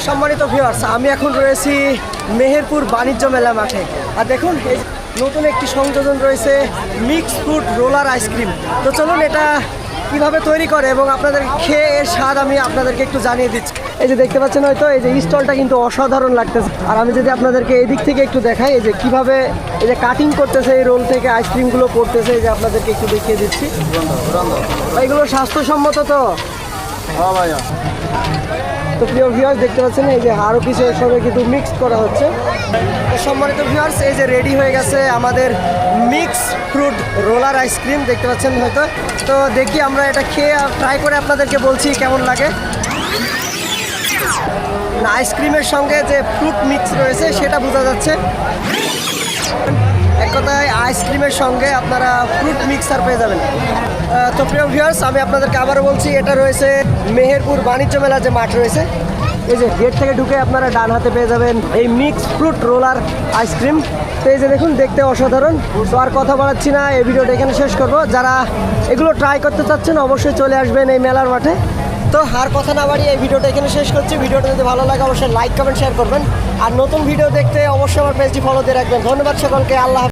সম্মানিত ভিউয়ার্স, আমি এখন রয়েছি মেহেরপুর বাণিজ্য মেলা মাঠে। আর দেখুন এই নতুন একটি সংযোজন রয়েছে মিক্স ফ্রুট রোলার আইসক্রিম। তো চলুন এটা কিভাবে তৈরি করে এবং আপনাদের খেয়ে এর স্বাদ আমি আপনাদেরকে একটু জানিয়ে দিচ্ছি। এই যে দেখতে পাচ্ছেন হয়তো এই যে স্টলটা কিন্তু অসাধারণ লাগতেছে। আর আমি যদি আপনাদেরকে এই দিক থেকে একটু দেখাই, এই যে কিভাবে এই যে কাটিং করতেছে এই রোল থেকে আইসক্রিমগুলো পড়তেছে, এই যে আপনাদেরকে একটু দেখিয়ে দিচ্ছি। এইগুলো স্বাস্থ্যসম্মত তো? হ্যাঁ ভাইয়া। তো প্রিয় ভিউয়ার্স দেখতে পাচ্ছেন এই যে আরও কিছু এর সঙ্গে কিন্তু মিক্স করা হচ্ছে। তো সম্মানিত ভিউয়ার্স, এই যে রেডি হয়ে গেছে আমাদের মিক্স ফ্রুট রোলার আইসক্রিম, দেখতে পাচ্ছেন হয়তো। তো দেখি আমরা এটা খেয়ে ট্রাই করে আপনাদেরকে বলছি কেমন লাগে। না, আইসক্রিমের সঙ্গে যে ফ্রুট মিক্স রয়েছে সেটা বোঝা যাচ্ছে। এক কথায় আইসক্রিমের সঙ্গে আপনারা ফ্রুট মিক্সার পেয়ে যাবেন। তো প্রিয় ভিউয়ার্স, আমি আপনাদেরকে আবারও বলছি, এটা রয়েছে মেহেরপুর বাণিজ্য মেলা যে মাঠ রয়েছে, এই যে গেট থেকে ঢুকে আপনারা ডান হাতে পেয়ে যাবেন এই মিক্স ফ্রুট রোলার আইসক্রিম। তো এই যে দেখুন, দেখতে অসাধারণ। তো আর কথা বলাচ্ছি না, এই ভিডিওটা এখানে শেষ করব। যারা এগুলো ট্রাই করতে চাচ্ছেন অবশ্যই চলে আসবেন এই মেলার মাঠে। তো আর কথা না বাড়িয়ে এই ভিডিওটা এখানে শেষ করছি। ভিডিওটা যদি ভালো লাগে অবশ্যই লাইক কমেন্ট শেয়ার করবেন। আর নতুন ভিডিও দেখতে অবশ্যই আমার পেজটি ফলো দিয়ে রাখবেন। ধন্যবাদ সকলকে। আল্লাহ।